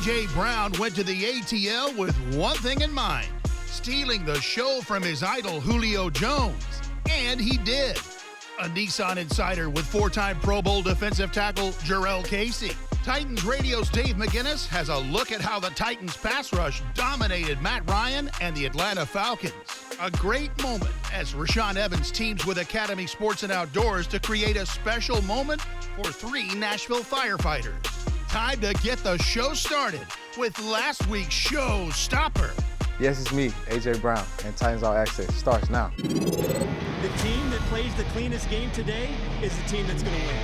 A.J. Brown went to the ATL with one thing in mind, stealing the show from his idol Julio Jones. And he did. A Nissan Insider with four-time Pro Bowl defensive tackle Jarrell Casey. Titans Radio's Dave McGinnis has a look at how the Titans pass rush dominated Matt Ryan and the Atlanta Falcons. A great moment as Rashaan Evans teams with Academy Sports and Outdoors to create a special moment for 3 Nashville firefighters. Time to get the show started with last week's showstopper. Yes, it's me, A.J. Brown, and Titans All Access starts now. The team that plays the cleanest game today is the team that's going to win.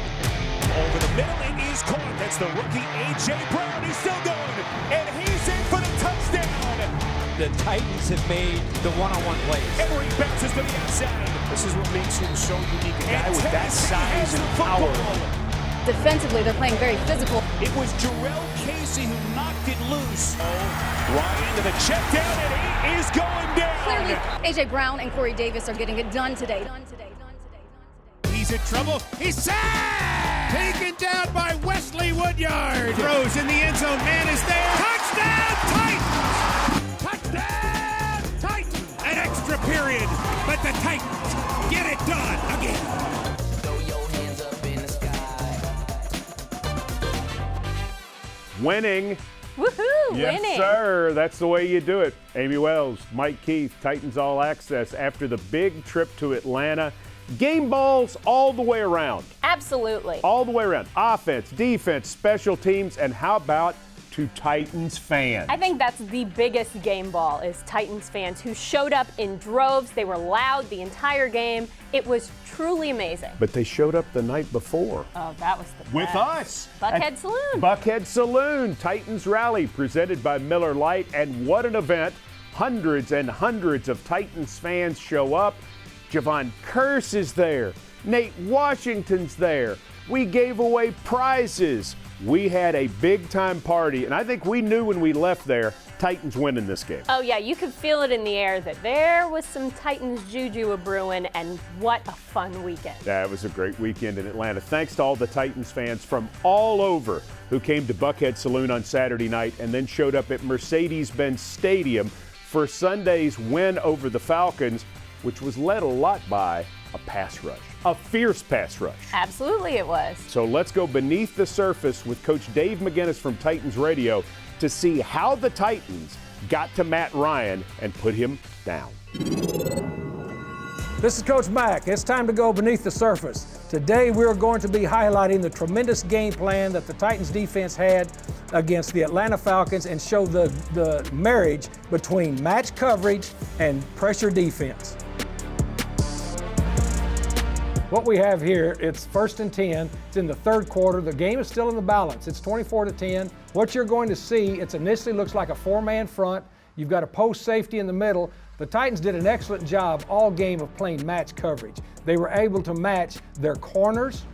Over the middle, it is caught. That's the rookie A.J. Brown. He's still going, and he's in for the touchdown. The Titans have made the one-on-one plays. Henry bounces to the outside. This is what makes him so unique. A guy with that size and power. Defensively, they're playing very physical. It was Jarrell Casey who knocked it loose. Ryan to the check down, and he is going down. Clearly, A.J. Brown and Corey Davis are getting it done today. He's in trouble. He's sacked! Taken down by Wesley Woodyard. Throws in the end zone. Man is there. Touchdown, Titans! Touchdown, Titans! An extra period, but the Titans get it done again. Throw your hands up in the sky. Winning. Woohoo! Yes, winning. sir. That's the way you do it. Amy Wells, Mike Keith, Titans All Access after the big trip to Atlanta. Game balls all the way around. Absolutely. All the way around. Offense, defense, special teams, and how about to Titans fans? I think that's the biggest game ball is Titans fans who showed up in droves. They were loud the entire game. It was truly amazing. But they showed up the night before. Oh, that was the best. With us. Buckhead Saloon. Buckhead Saloon, Titans Rally presented by Miller Lite. And what an event. Hundreds and hundreds of Titans fans show up. Javon Curse is there. Nate Washington's there. We gave away prizes. We had a big-time party, and I think we knew when we left there, Titans winning this game. Oh, yeah, you could feel it in the air that there was some Titans juju a-brewing, and what a fun weekend. That was a great weekend in Atlanta. Thanks to all the Titans fans from all over who came to Buckhead Saloon on Saturday night and then showed up at Mercedes-Benz Stadium for Sunday's win over the Falcons, which was led a lot by a pass rush, a fierce pass rush. Absolutely it was. So let's go beneath the surface with Coach Dave McGinnis from Titans Radio to see how the Titans got to Matt Ryan and put him down. This is Coach Mack. It's time to go beneath the surface. Today we're going to be highlighting the tremendous game plan that the Titans defense had against the Atlanta Falcons and show the marriage between match coverage and pressure defense. What we have here, it's 1st and 10. It's in the third quarter. The game is still in the balance. It's 24-10. What you're going to see, it initially looks like a 4-man front. You've got a post safety in the middle. The Titans did an excellent job all game of playing match coverage. They were able to match their corners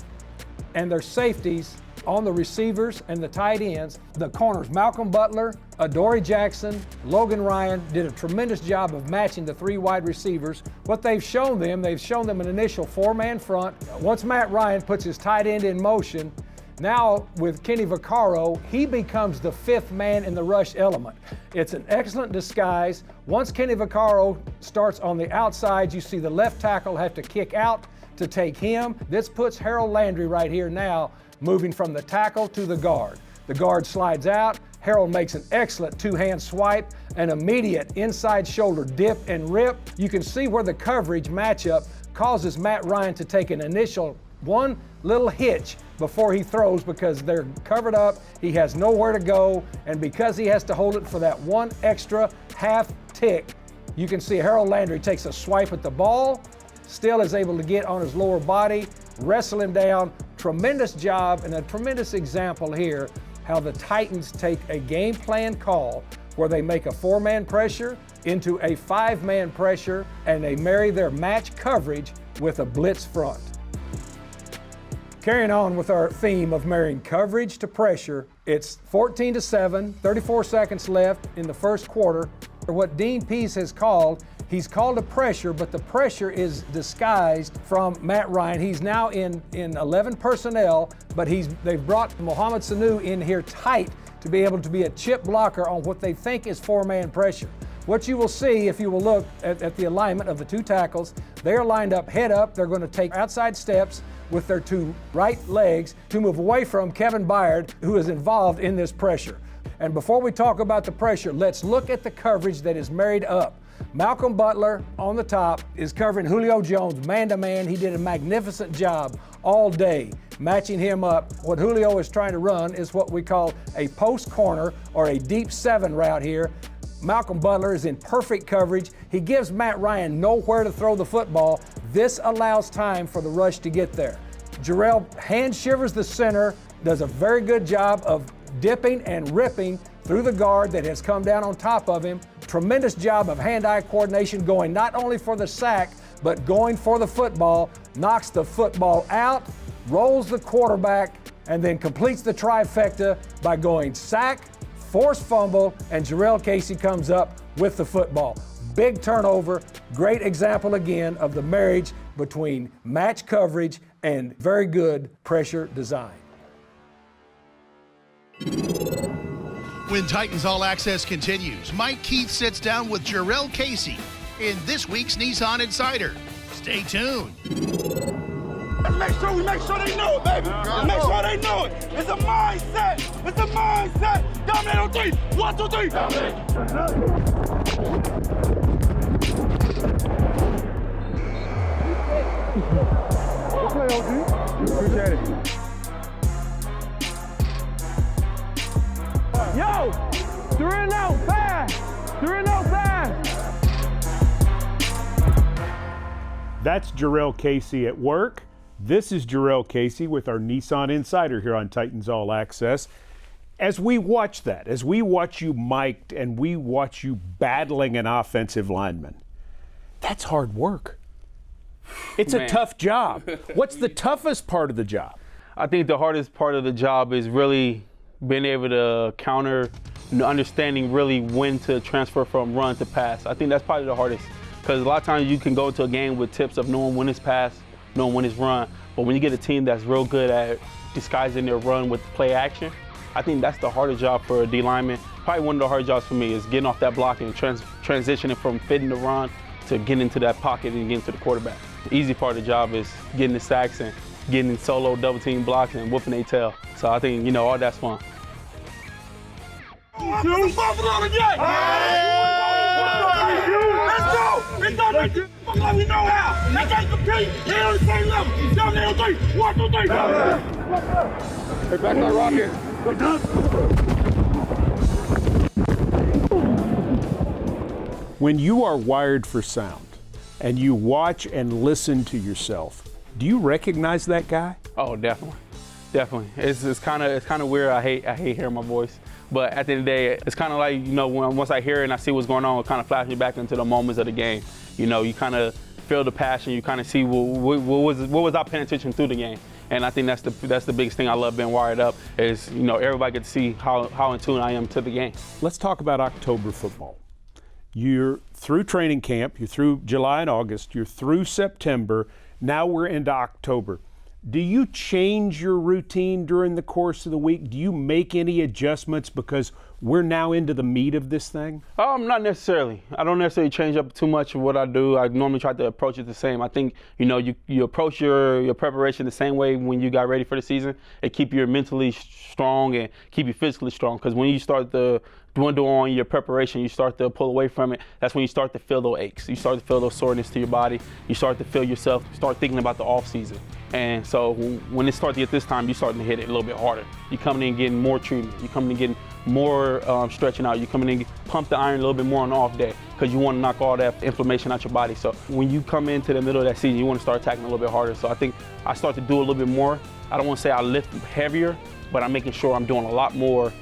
and their safeties on the receivers and the tight ends. The corners, Malcolm Butler, Adoree Jackson, Logan Ryan, did a tremendous job of matching the 3 wide receivers. What they've shown them an initial 4-man front. Once Matt Ryan puts his tight end in motion, now with Kenny Vaccaro, he becomes the 5th man in the rush element. It's an excellent disguise. Once Kenny Vaccaro starts on the outside, you see the left tackle have to kick out to take him. This puts Harold Landry right here now, moving from the tackle to the guard. The guard slides out. Harold makes an excellent 2-hand swipe, an immediate inside shoulder dip and rip. You can see where the coverage matchup causes Matt Ryan to take an initial one little hitch before he throws because they're covered up. He has nowhere to go, and because he has to hold it for that one extra half tick, you can see Harold Landry takes a swipe at the ball, still is able to get on his lower body, wrestle him down. Tremendous job and a tremendous example here how the Titans take a game plan call where they make a 4-man pressure into a 5-man pressure and they marry their match coverage with a blitz front. Carrying on with our theme of marrying coverage to pressure, it's 14-7, 34 seconds left in the first quarter. What Dean Pease has called, he's called a pressure, but the pressure is disguised from Matt Ryan. He's now in 11 personnel, but they've brought Mohamed Sanu in here tight to be able to be a chip blocker on what they think is four-man pressure. What you will see if you will look at the alignment of the two tackles, they are lined up head up. They're going to take outside steps with their two right legs to move away from Kevin Byard, who is involved in this pressure. And before we talk about the pressure, let's look at the coverage that is married up. Malcolm Butler on the top is covering Julio Jones man-to-man. He did a magnificent job all day matching him up. What Julio is trying to run is what we call a post corner or a deep seven route here. Malcolm Butler is in perfect coverage. He gives Matt Ryan nowhere to throw the football. This allows time for the rush to get there. Jarrell hand shivers the center, does a very good job of dipping and ripping through the guard that has come down on top of him. Tremendous job of hand-eye coordination, going not only for the sack, but going for the football, knocks the football out, rolls the quarterback, and then completes the trifecta by going sack, forced fumble, and Jarrell Casey comes up with the football. Big turnover, great example again of the marriage between match coverage and very good pressure design. When Titans All Access continues, Mike Keith sits down with Jarrell Casey in this week's Nissan Insider. Stay tuned. Let's make sure they know it, baby. Let's make sure they know it. It's a mindset. It's a mindset. Dominate on three. 1, 2, 3. Good play, OG. Appreciate it. Yo, 3-0 fast. 3-0 fast. That's Jarrell Casey at work. This is Jarrell Casey with our Nissan Insider here on Titans All Access. As we watch that, as we watch you mic'd and we watch you battling an offensive lineman, that's hard work. It's a tough job. What's the toughest part of the job? I think the hardest part of the job is really being able to counter, understanding really when to transfer from run to pass. I think that's probably the hardest, because a lot of times you can go into a game with tips of knowing when it's pass, knowing when it's run, but when you get a team that's real good at disguising their run with play action, I think that's the hardest job for a D lineman. Probably one of the hardest jobs for me is getting off that block and transitioning from fitting the run to getting into that pocket and getting to the quarterback. The easy part of the job is getting the sacks and getting solo double team blocks and whooping their tail. So I think, all that's fun. Let's go! It's done. We know how. They can't compete. They're on the same level. Dominate on three. 1, 2, 3. Hey, back like rocket. When you are wired for sound and you watch and listen to yourself, do you recognize that guy? Oh, definitely. It's kind of weird. I hate hearing my voice. But at the end of the day, it's kind of like, once I hear it and I see what's going on, it kind of flashes me back into the moments of the game. You kind of feel the passion. You kind of see what was I paying attention through the game. And I think that's the biggest thing I love being wired up is, everybody gets to see how in tune I am to the game. Let's talk about October football. You're through training camp. You're through July and August. You're through September. Now we're into October. Do you change your routine during the course of the week? Do you make any adjustments because we're now into the meat of this thing? Not necessarily. I don't necessarily change up too much of what I do. I normally try to approach it the same. I think, you approach your preparation the same way when you got ready for the season. It keep you mentally strong and keep you physically strong. Because when you start to dwindle on your preparation, you start to pull away from it. That's when you start to feel those aches. You start to feel those soreness to your body. You start to feel yourself, start thinking about the off season. And so when it starts to get this time, you're starting to hit it a little bit harder. You're coming in getting more treatment. You're coming in getting more stretching out. You're coming in pump the iron a little bit more on the off day because you want to knock all that inflammation out your body. So when you come into the middle of that season, you want to start attacking a little bit harder. So I think I start to do a little bit more. I don't want to say I lift heavier, but I'm making sure I'm doing a lot more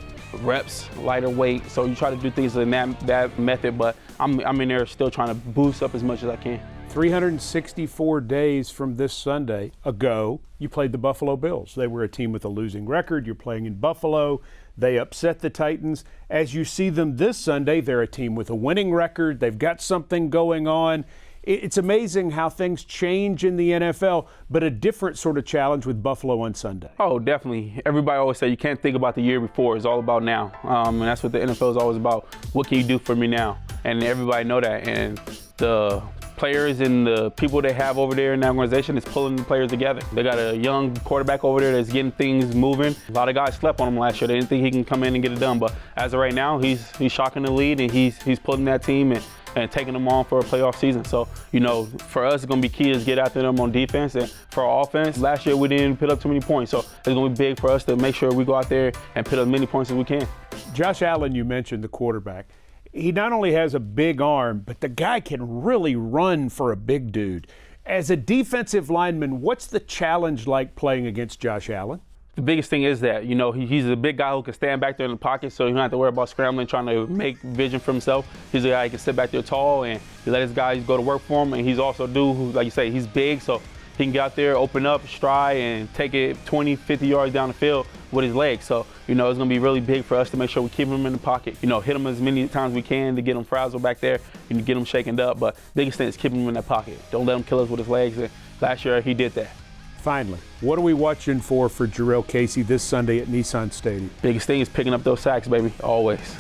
reps, lighter weight. So you try to do things in that method, but I'm in there still trying to boost up as much as I can. 364 days from this Sunday ago, you played the Buffalo Bills. They were a team with a losing record. You're playing in Buffalo. They upset the Titans. As you see them this Sunday, they're a team with a winning record. They've got something going on. It's amazing how things change in the NFL, but a different sort of challenge with Buffalo on Sunday. Oh, definitely. Everybody always say you can't think about the year before. It's all about now. And that's what the NFL is always about. What can you do for me now? And everybody know that. And the players and the people they have over there in that organization is pulling the players together. They got a young quarterback over there that's getting things moving. A lot of guys slept on him last year. They didn't think he can come in and get it done. But as of right now, he's shocking the lead, and he's pulling that team and taking them on for a playoff season. So, for us, it's going to be key to get after them on defense. And for our offense, last year we didn't put up too many points. So it's going to be big for us to make sure we go out there and put up as many points as we can. Josh Allen, you mentioned the quarterback. He not only has a big arm, but the guy can really run for a big dude. As a defensive lineman, what's the challenge like playing against Josh Allen? The biggest thing is that, he's a big guy who can stand back there in the pocket, so you don't have to worry about scrambling, trying to make vision for himself. He's a guy who can sit back there tall, and he let his guys go to work for him. And he's also a dude who, like you say, he's big, so he can get out there, open up, stride, and take it 20, 50 yards down the field with his legs. So, it's going to be really big for us to make sure we keep him in the pocket. Hit him as many times as we can to get him frazzled back there and get him shaken up. But biggest thing is keeping him in that pocket. Don't let him kill us with his legs. And last year, he did that. Finally, what are we watching for Jarrell Casey this Sunday at Nissan Stadium? Biggest thing is picking up those sacks, baby, always.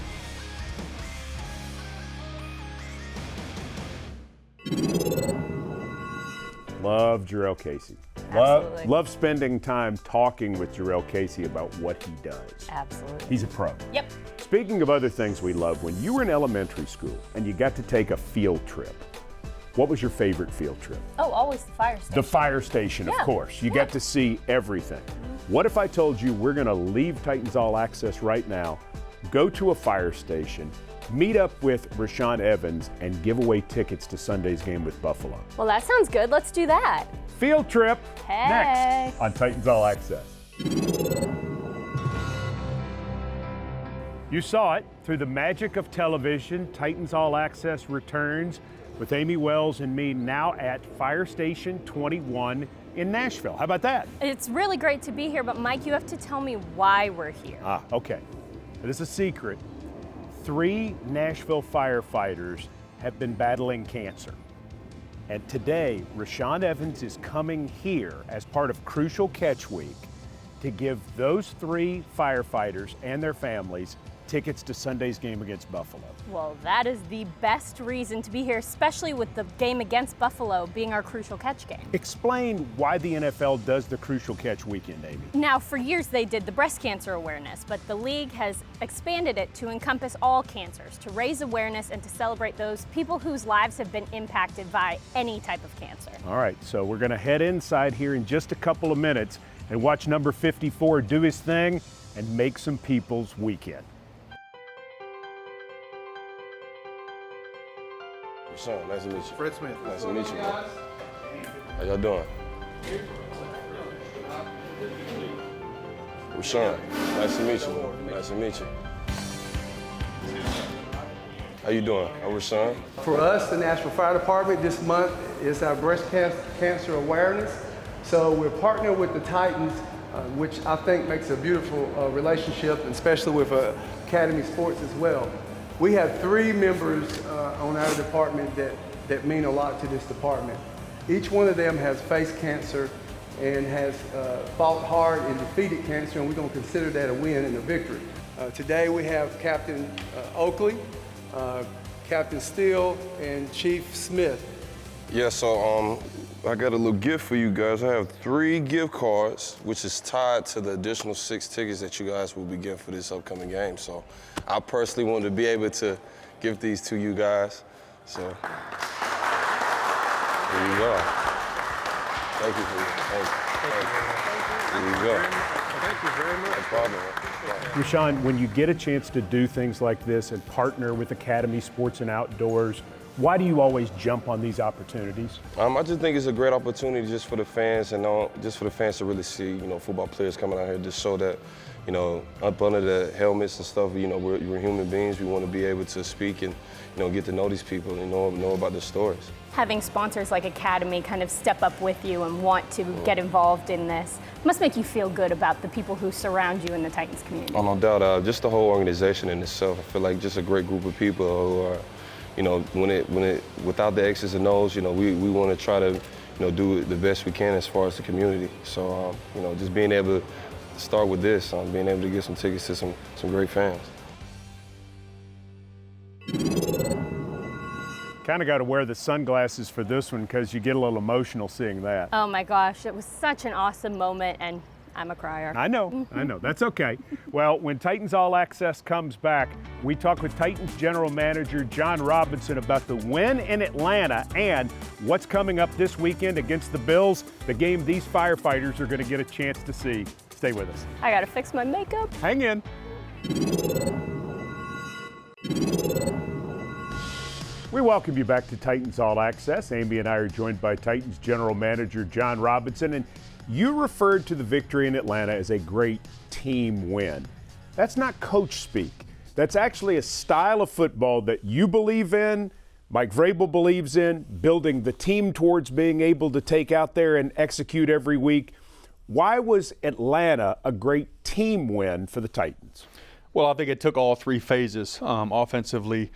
Love Jarrell Casey. Love spending time talking with Jarrell Casey about what he does. Absolutely. He's a pro. Yep. Speaking of other things we love, when you were in elementary school and you got to take a field trip, what was your favorite field trip? Oh, always the fire station. The fire station, of course. You got to see everything. What if I told you we're going to leave Titans All Access right now, go to a fire station, meet up with Rashaan Evans, and give away tickets to Sunday's game with Buffalo? Well, that sounds good. Let's do that. Field trip Hey. next on Titans All Access. You saw it. Through the magic of television, Titans All Access returns with Amy Wells and me now at Fire Station 21 in Nashville. How about that? It's really great to be here, but Mike, you have to tell me why we're here. Okay. It is a secret. 3 Nashville firefighters have been battling cancer. And today, Rashaan Evans is coming here as part of Crucial Catch Week to give those 3 firefighters and their families tickets to Sunday's game against Buffalo. Well, that is the best reason to be here, especially with the game against Buffalo being our Crucial Catch game. Explain why the NFL does the Crucial Catch weekend, Amy. Now, for years they did the breast cancer awareness, but the league has expanded it to encompass all cancers, to raise awareness and to celebrate those people whose lives have been impacted by any type of cancer. All right, so we're going to head inside here in just a couple of minutes and watch number 54 do his thing and make some people's weekend. Rashaan, nice to meet you. Fred Smith. Nice to meet you, bro. How y'all doing? Rashaan, nice to meet you, bro. Nice to meet you. How you doing? I'm Rashaan. For us, the Nashville Fire Department, this month is our breast cancer awareness. So we're partnering with the Titans, which I think makes a beautiful relationship, especially with Academy Sports as well. We have 3 members on our department that mean a lot to this department. Each one of them has faced cancer and has fought hard and defeated cancer, and we're going to consider that a win and a victory. Today we have Captain Oakley, Captain Steele, and Chief Smith. Yeah, so I got a little gift for you guys. I have 3 gift cards, which is tied to the additional 6 tickets that you guys will be getting for this upcoming game. So I personally wanted to be able to give these to you guys. So here you go. Thank you for you. Thank you. Here you go. Thank you very much. No problem. Rashaan, when you get a chance to do things like this and partner with Academy Sports and Outdoors, why do you always jump on these opportunities? I just think it's a great opportunity just for the fans and just for the fans to really see, football players coming out here to show that, up under the helmets and stuff, we're human beings. We want to be able to speak and, get to know these people and know about their stories. Having sponsors like Academy kind of step up with you and want to get involved in this must make you feel good about the people who surround you in the Titans community. Oh, no doubt. Just the whole organization in itself. I feel like just a great group of people who are, you know, without the X's and O's, you know, we want to try to, you know, do the best we can as far as the community. So, you know, just being able to start with this, being able to get some tickets to some great fans. Kind of got to wear the sunglasses for this one because you get a little emotional seeing that. Oh my gosh, it was such an awesome moment, and I'm a crier. I know, that's okay. Well, when Titans All Access comes back, we talk with Titans General Manager John Robinson about the win in Atlanta and what's coming up this weekend against the Bills, the game these firefighters are going to get a chance to see. Stay with us. I gotta fix my makeup. Hang in. We welcome you back to Titans All Access. Amy and I are joined by Titans General Manager John Robinson, and you referred to the victory in Atlanta as a great team win. That's not coach speak. That's actually a style of football that you believe in, Mike Vrabel believes in, building the team towards being able to take out there and execute every week. Why was Atlanta a great team win for the Titans? Well, I think it took all three phases, offensively,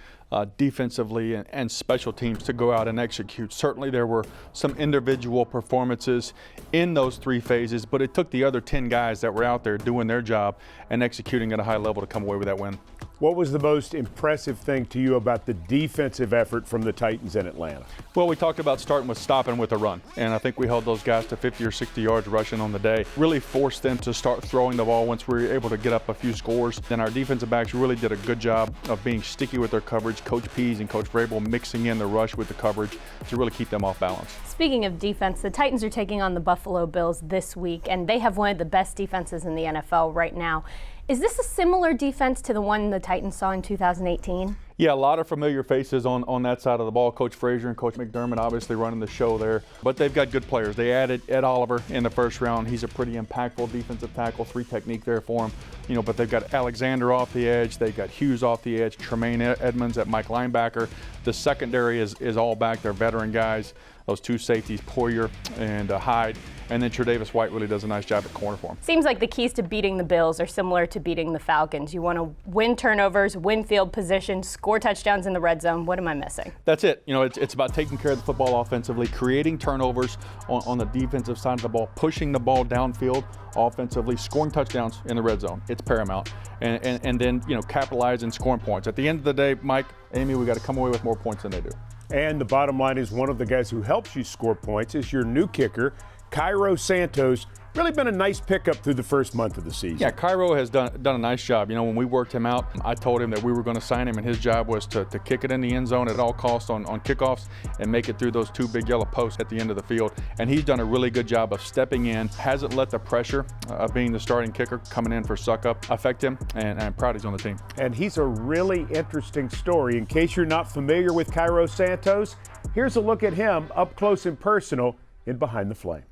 defensively, and special teams to go out and execute. Certainly there were some individual performances in those three phases, but it took the other 10 guys that were out there doing their job and executing at a high level to come away with that win. What was the most impressive thing to you about the defensive effort from the Titans in Atlanta? Well, we talked about starting with stopping with a run, and I think we held those guys to 50 or 60 yards rushing on the day. Really forced them to start throwing the ball once we were able to get up a few scores. Then our defensive backs really did a good job of being sticky with their coverage. Coach Pease and Coach Vrabel mixing in the rush with the coverage to really keep them off balance. Speaking of defense, the Titans are taking on the Buffalo Bills this week, and they have one of the best defenses in the NFL right now. Is this a similar defense to the one the Titans saw in 2018? Yeah, a lot of familiar faces on that side of the ball. Coach Frazier and Coach McDermott obviously running the show there. But they've got good players. They added Ed Oliver in the first round. He's a pretty impactful defensive tackle, 3 technique there for him. But they've got Alexander off the edge. They've got Hughes off the edge, Tremaine Edmonds at Mike linebacker. The secondary is all back. They're veteran guys. Those 2 safeties, Poyer and Hyde. And then Tre'Davious White really does a nice job at corner for him. Seems like the keys to beating the Bills are similar to beating the Falcons. You want to win turnovers, win field position, score touchdowns in the red zone. What am I missing? That's it. It's about taking care of the football offensively, creating turnovers on the defensive side of the ball, pushing the ball downfield offensively, scoring touchdowns in the red zone. It's paramount. And then, capitalizing scoring points. At the end of the day, Mike, Amy, we got to come away with more points than they do. And the bottom line is one of the guys who helps you score points is your new kicker, Cairo Santos. Really been a nice pickup through the first month of the season. Yeah, Cairo has done a nice job. When we worked him out, I told him that we were going to sign him, and his job was to kick it in the end zone at all costs on kickoffs and make it through those 2 big yellow posts at the end of the field. And he's done a really good job of stepping in, hasn't let the pressure of being the starting kicker coming in for suck-up affect him, and I'm proud he's on the team. And he's a really interesting story. In case you're not familiar with Cairo Santos, here's a look at him up close and personal in Behind the Flame.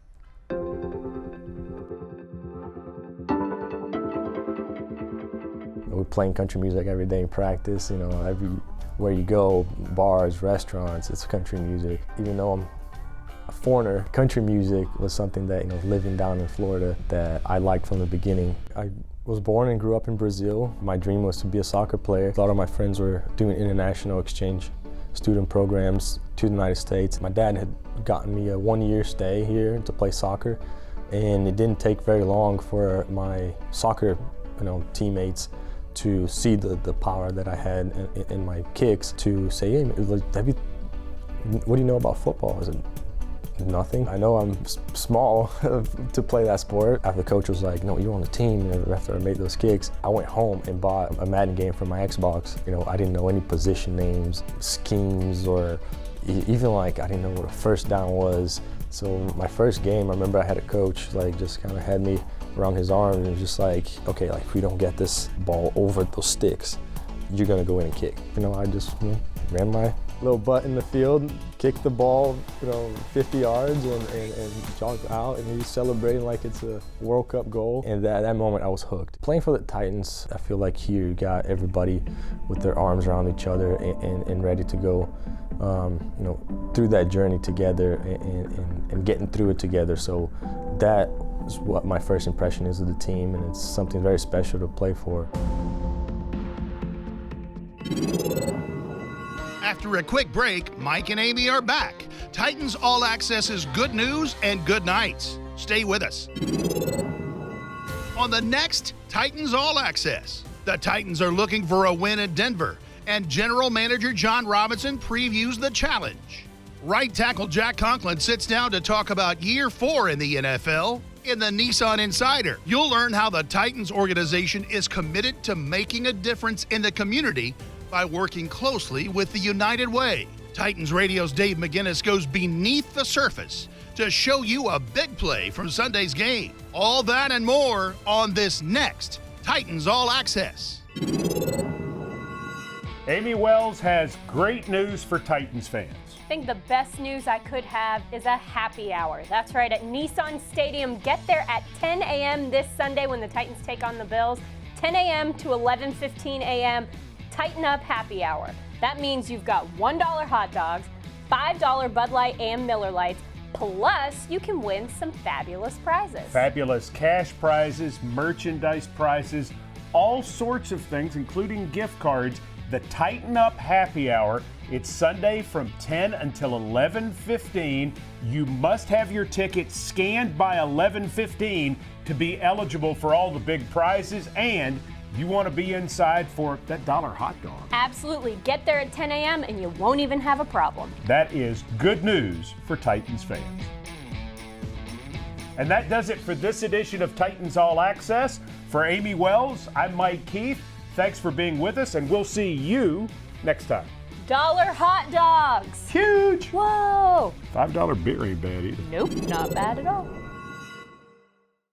We're playing country music every day in practice, everywhere you go, bars, restaurants, it's country music. Even though I'm a foreigner, country music was something that, living down in Florida, that I liked from the beginning. I was born and grew up in Brazil. My dream was to be a soccer player. A lot of my friends were doing international exchange student programs to the United States. My dad had gotten me a 1-year stay here to play soccer, and it didn't take very long for my soccer teammates to see the power that I had in my kicks, to say, hey, what do you know about football? I said, nothing. I know I'm small to play that sport. After the coach was like, no, you're on the team, after I made those kicks, I went home and bought a Madden game for my Xbox. I didn't know any position names, schemes, or even I didn't know what a first down was. So my first game, I remember I had a coach just kind of had me around his arm and was just okay, if we don't get this ball over those sticks, you're gonna go in and kick. I just ran my little butt in the field, kicked the ball, 50 yards and jogged out, and he's celebrating like it's a World Cup goal. And that moment I was hooked. Playing for the Titans, I feel like here you got everybody with their arms around each other and ready to go through that journey together and getting through it together. So that is what my first impression is of the team, and it's something very special to play for. After a quick break, Mike and Amy are back. Titans All Access is good news and good nights. Stay with us. On the next Titans All Access, the Titans are looking for a win in Denver, and General Manager John Robinson previews the challenge. Right tackle Jack Conklin sits down to talk about year 4 in the NFL in the Nissan Insider. You'll learn how the Titans organization is committed to making a difference in the community by working closely with the United Way. Titans Radio's Dave McGinnis goes beneath the surface to show you a big play from Sunday's game. All that and more on this next Titans All Access. Amy Wells has great news for Titans fans. I think the best news I could have is a happy hour. That's right, at Nissan Stadium. Get there at 10 a.m. this Sunday when the Titans take on the Bills. 10 a.m. to 11:15 a.m. Tighten Up Happy Hour. That means you've got $1 hot dogs, $5 Bud Light and Miller Lights, plus you can win some fabulous prizes. Fabulous cash prizes, merchandise prizes, all sorts of things, including gift cards. The Tighten Up Happy Hour. It's Sunday from 10 until 11:15. You must have your ticket scanned by 11:15 to be eligible for all the big prizes, and you want to be inside for that $1 hot dog. Absolutely. Get there at 10 a.m. and you won't even have a problem. That is good news for Titans fans. And that does it for this edition of Titans All Access. For Amy Wells, I'm Mike Keith. Thanks for being with us, and we'll see you next time. $1 hot dogs. Huge. Whoa. $5 beer ain't bad either. Nope, not bad at all.